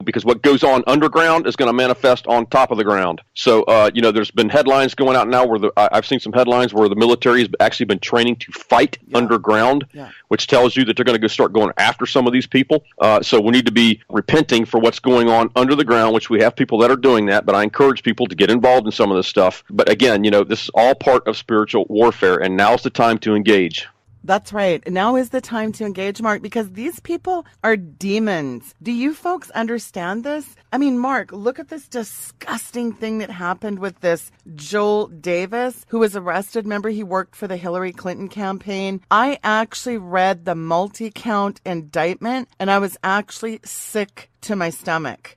because what goes on underground is going to manifest on top of the ground. So, there's been headlines going out now where I've seen some headlines where the military has actually been training to fight underground, which tells you that they're going to start going after some of these people. So we need to be repenting for what's going on under the ground, which we have people that are doing that, but I encourage people to get involved in some of this stuff. But again, this is all part of spiritual warfare, and now's the time to engage. That's right. Now is the time to engage, Mark, because these people are demons. Do you folks understand this? I mean, Mark, look at this disgusting thing that happened with this Joel Davis, who was arrested. Remember, he worked for the Hillary Clinton campaign. I actually read the multi-count indictment, and I was actually sick to my stomach.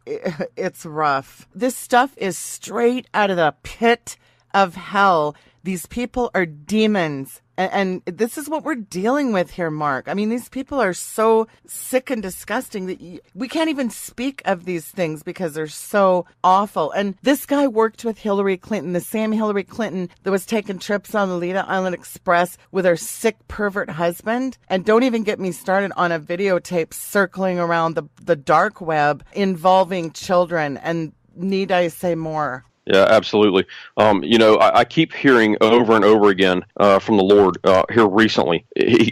It's rough. This stuff is straight out of the pit of hell. These people are demons. And this is what we're dealing with here, Mark. I mean, these people are so sick and disgusting that we can't even speak of these things because they're so awful. And this guy worked with Hillary Clinton, the same Hillary Clinton that was taking trips on the Lita Island Express with her sick pervert husband. And don't even get me started on a videotape circling around the dark web involving children. And need I say more? Yeah, absolutely. I keep hearing over and over again from the Lord here recently.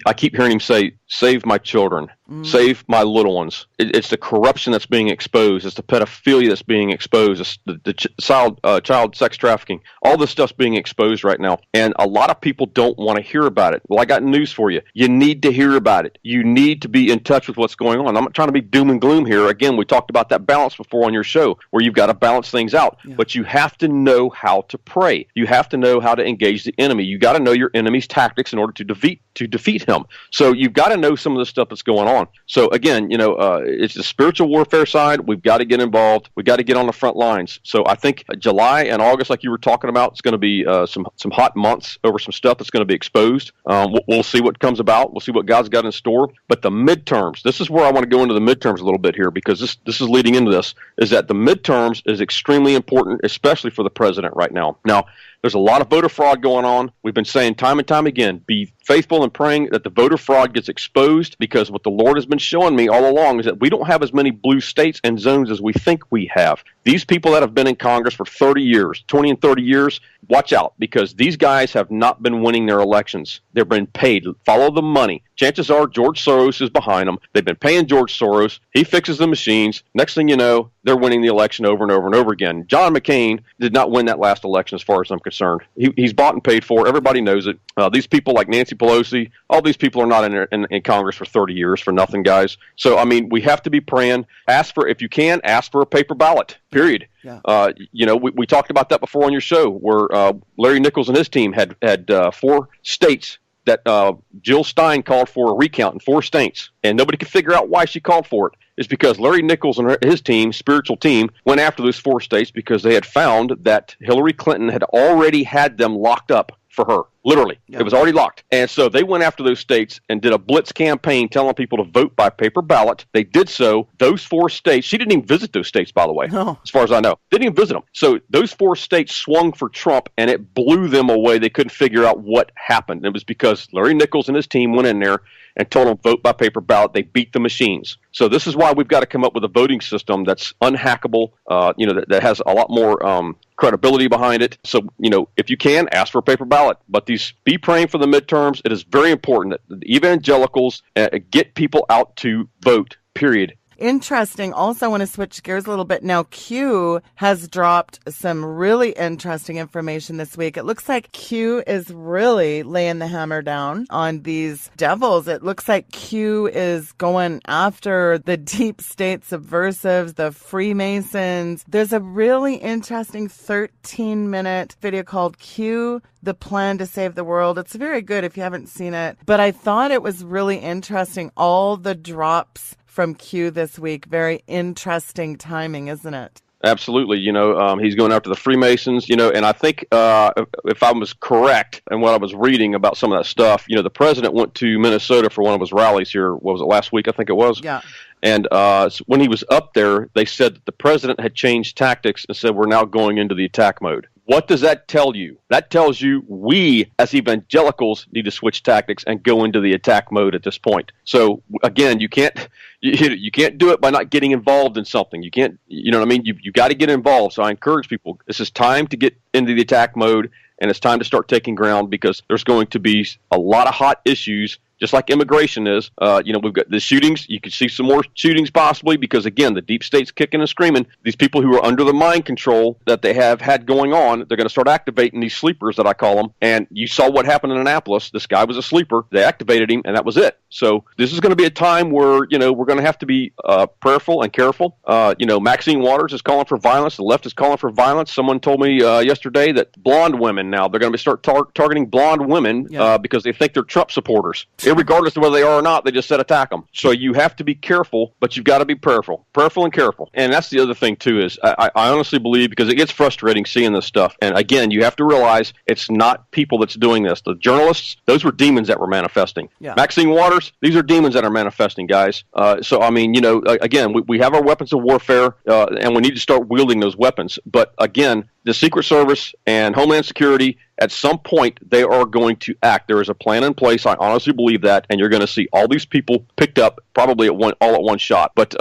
I keep hearing him say, "Save my children, save my little ones." It's the corruption that's being exposed. It's the pedophilia that's being exposed. It's the child sex trafficking. All this stuff's being exposed right now, and a lot of people don't want to hear about it. Well, I got news for you. You need to hear about it. You need to be in touch with what's going on. I'm not trying to be doom and gloom here. Again, we talked about that balance before on your show, where you've got to balance things out, but you have to know how to pray. You have to know how to engage the enemy. You got to know your enemy's tactics in order to defeat him. So you've got to know some of the stuff that's going on. So again, it's the spiritual warfare side. We've got to get involved. We've got to get on the front lines. So I think July and August, like you were talking about, it's going to be some hot months over some stuff that's going to be exposed. We'll see what comes about. We'll see what God's got in store. But the midterms, this is where I want to go into the midterms a little bit here, because this is leading into this, is that the midterms is extremely important, especially for the president right now. Now, there's a lot of voter fraud going on. We've been saying time and time again, be faithful in praying that the voter fraud gets exposed, because what the Lord has been showing me all along is that we don't have as many blue states and zones as we think we have. These people that have been in Congress for 30 years, 20 and 30 years, watch out, because these guys have not been winning their elections. They've been paid. Follow the money. Chances are George Soros is behind them. They've been paying George Soros. He fixes the machines. Next thing you know, they're winning the election over and over and over again. John McCain did not win that last election as far as I'm concerned. He's bought and paid for. Everybody knows it. These people like Nancy Pelosi, all these people are not in Congress for 30 years for nothing, guys. So, I mean, we have to be praying. If you can, ask for a paper ballot, period. Yeah. We talked about that before on your show, where Larry Nichols and his team had 4 states that Jill Stein called for a recount in 4 states, and nobody could figure out why she called for it. It's because Larry Nichols and his team, spiritual team, went after those 4 states because they had found that Hillary Clinton had already had them locked up for her. Literally. Yeah. It was already locked. And so they went after those states and did a blitz campaign telling people to vote by paper ballot. They did so. Those 4 states, she didn't even visit those states, by the way, as far as I know. Didn't even visit them. So those 4 states swung for Trump, and it blew them away. They couldn't figure out what happened. It was because Larry Nichols and his team went in there and told them vote by paper ballot. They beat the machines. So this is why we've got to come up with a voting system that's unhackable, that has a lot more credibility behind it. So, if you can, ask for a paper ballot. But be praying for the midterms. It is very important that the evangelicals get people out to vote, period. Interesting. Also, I want to switch gears a little bit. Now, Q has dropped some really interesting information this week. It looks like Q is really laying the hammer down on these devils. It looks like Q is going after the deep state subversives, the Freemasons. There's a really interesting 13-minute video called Q, The Plan to Save the World. It's very good if you haven't seen it. But I thought it was really interesting, all the drops from Q this week. Very interesting timing, isn't it? Absolutely. He's going after the Freemasons, and I think if I was correct in what I was reading about some of that stuff, the president went to Minnesota for one of his rallies here. What was it, last week? I think it was. Yeah. And when he was up there, they said that the president had changed tactics and said, we're now going into the attack mode. What does that tell you? That tells you we, as evangelicals, need to switch tactics and go into the attack mode at this point. So again, you can't do it by not getting involved in something. You can't, you know what I mean? You got to get involved. So I encourage people, this is time to get into the attack mode, and it's time to start taking ground, because there's going to be a lot of hot issues, just like immigration is. We've got the shootings. You could see some more shootings possibly, because, again, the deep state's kicking and screaming. These people who are under the mind control that they have had going on, they're going to start activating these sleepers that I call them. And you saw what happened in Annapolis. This guy was a sleeper. They activated him, and that was it. So this is going to be a time where, we're going to have to be prayerful and careful. Maxine Waters is calling for violence. The left is calling for violence. Someone told me yesterday that blonde women now, they're going to start targeting blonde women because they think they're Trump supporters. Regardless of whether they are or not, they just said attack them. So you have to be careful, but you've got to be prayerful and careful. And that's the other thing, too, is I honestly believe, because it gets frustrating seeing this stuff. And again, you have to realize it's not people that's doing this. The journalists, those were demons that were manifesting. Yeah. Maxine Waters, these are demons that are manifesting, guys. Again, we have our weapons of warfare, and we need to start wielding those weapons. But again, the Secret Service and Homeland Security, at some point, they are going to act. There is a plan in place. I honestly believe that, and you're going to see all these people picked up probably all at one shot. But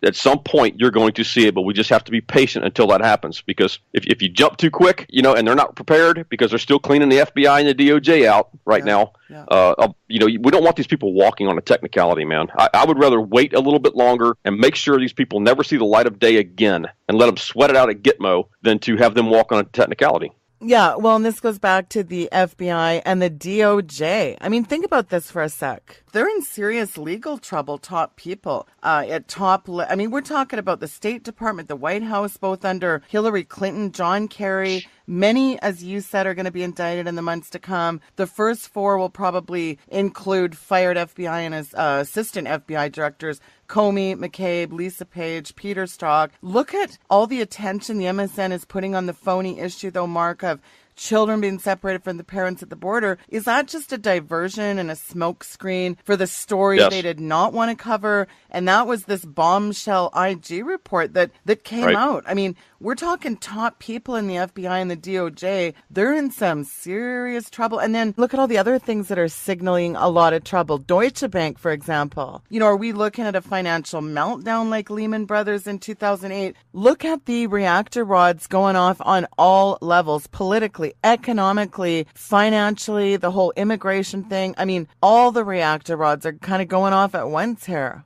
at some point, you're going to see it, but we just have to be patient until that happens. Because if you jump too quick, and they're not prepared, because they're still cleaning the FBI and the DOJ out right now. Yeah. We don't want these people walking on a technicality, man. I would rather wait a little bit longer and make sure these people never see the light of day again and let them sweat it out at Gitmo than to have them walk on a technicality. Yeah, well, and this goes back to the FBI and the DOJ. I mean, think about this for a sec. They're in serious legal trouble, top people. We're talking about the State Department, the White House, both under Hillary Clinton, John Kerry. Many, as you said, are going to be indicted in the months to come. The first four will probably include fired FBI and assistant FBI directors, Comey, McCabe, Lisa Page, Peter Strzok. Look at all the attention the MSN is putting on the phony issue, though, Mark, of children being separated from the parents at the border. Is that just a diversion and a smokescreen for the story they did not want to cover? And that was this bombshell IG report that came out. I mean, we're talking top people in the FBI and the DOJ. They're in some serious trouble. And then look at all the other things that are signaling a lot of trouble. Deutsche Bank, for example. Are we looking at a financial meltdown like Lehman Brothers in 2008? Look at the reactor rods going off on all levels, politically, economically, financially, the whole immigration thing. I mean, all the reactor rods are kind of going off at once here.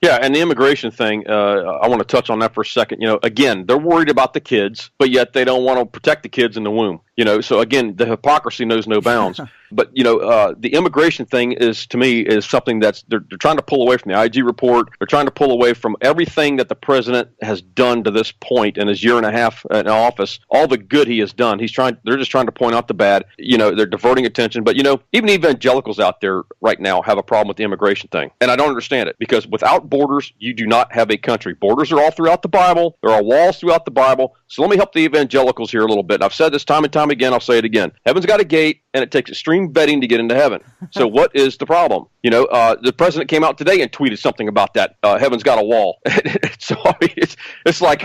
Yeah, and the immigration thing, I want to touch on that for a second. Again, they're worried about the kids, but yet they don't want to protect the kids in the womb. So again, the hypocrisy knows no bounds. But, the immigration thing is, to me, is something that's they're trying to pull away from the IG report. They're trying to pull away from everything that the president has done to this point in his year and a half in office, all the good he has done. They're just trying to point out the bad. They're diverting attention. But, even evangelicals out there right now have a problem with the immigration thing. And I don't understand it, because without borders, you do not have a country. Borders are all throughout the Bible. There are walls throughout the Bible. So let me help the evangelicals here a little bit. And I've said this time and time again. I'll say it again. Heaven's got a gate, and it takes extreme vetting to get into heaven. So what is the problem? The president came out today and tweeted something about that. Heaven's got a wall. So it's like,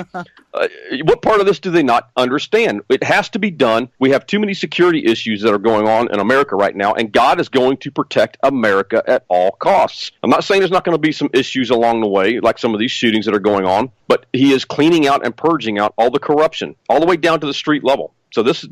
what part of this do they not understand? It has to be done. We have too many security issues that are going on in America right now, and God is going to protect America at all costs. I'm not saying there's not going to be some issues along the way, like some of these shootings that are going on, but he is cleaning out and purging out all the corruption, all the way down to the street level. So this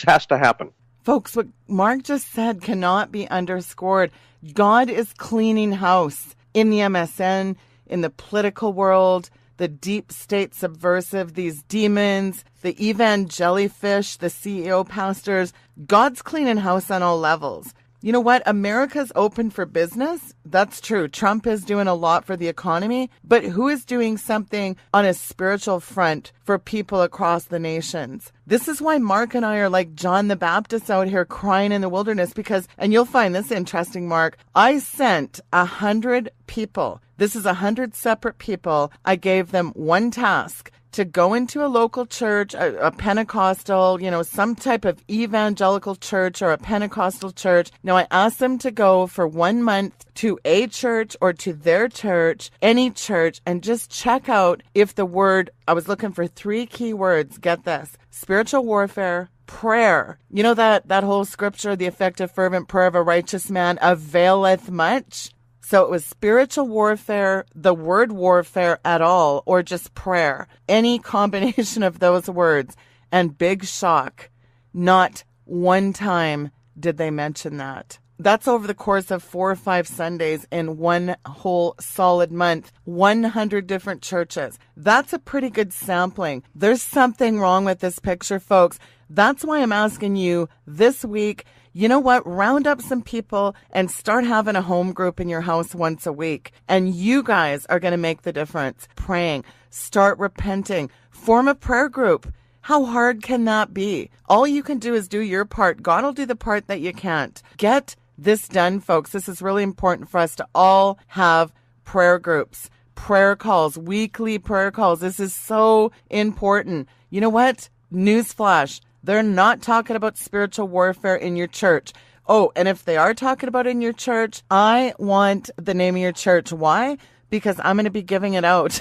has to happen. Folks, what Mark just said cannot be underscored. God is cleaning house in the MSN, in the political world, the deep state subversive, these demons, the evangelifish, the CEO pastors. God's cleaning house on all levels. You know what? America's open for business. That's true. Trump is doing a lot for the economy, but who is doing something on a spiritual front for people across the nations? This is why Mark and I are like John the Baptist out here crying in the wilderness, because, and you'll find this interesting, Mark, I sent 100 people. This is 100 separate people. I gave them one task: to go into a local church, a Pentecostal, some type of evangelical church or a Pentecostal church. Now, I asked them to go for 1 month to a church or to their church, any church, and just check out if the word, I was looking for 3 key words, get this, spiritual warfare, prayer. You know that whole scripture, the effective fervent prayer of a righteous man availeth much? So it was spiritual warfare, the word warfare at all, or just prayer. Any combination of those words. And big shock, not one time did they mention that. That's over the course of 4 or 5 Sundays in one whole solid month, 100 different churches. That's a pretty good sampling. There's something wrong with this picture, folks. That's why I'm asking you this week, you know what? Round up some people and start having a home group in your house once a week. And you guys are going to make the difference. Praying. Start repenting. Form a prayer group. How hard can that be? All you can do is do your part. God will do the part that you can't. Get this done, folks. This is really important for us to all have prayer groups, prayer calls, weekly prayer calls. This is so important. You know what? Newsflash. They're not talking about spiritual warfare in your church. Oh, and if they are talking about it in your church, I want the name of your church. Why? Because I'm going to be giving it out.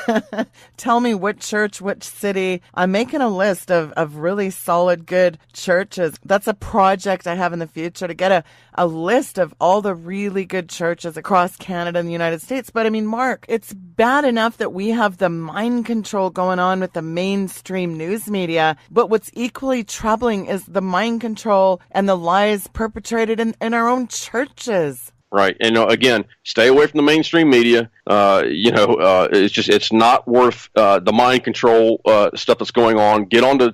Tell me which church, which city. I'm making a list of really solid, good churches. That's a project I have in the future, to get a list of all the really good churches across Canada and the United States. But I mean, Mark, it's bad enough that we have the mind control going on with the mainstream news media. But what's equally troubling is the mind control and the lies perpetrated in our own churches. Right. And again, stay away from the mainstream media. It's not worth the mind control stuff that's going on. Get onto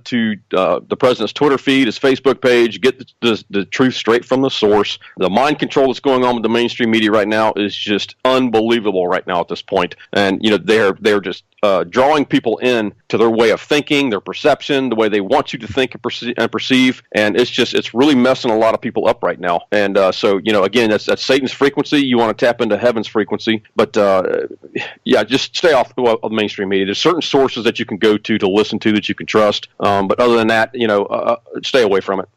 the president's Twitter feed, his Facebook page. Get the truth straight from the source. The mind control that's going on with the mainstream media right now is just unbelievable right now at this point. And they're just drawing people in to their way of thinking, their perception, the way they want you to think and perceive. And it's really messing a lot of people up right now. And so again, that's Satan's frequency. You want to tap into heaven's frequency, but just stay off of the mainstream media. There's certain sources that you can go to listen to that you can trust, but other than that, stay away from it.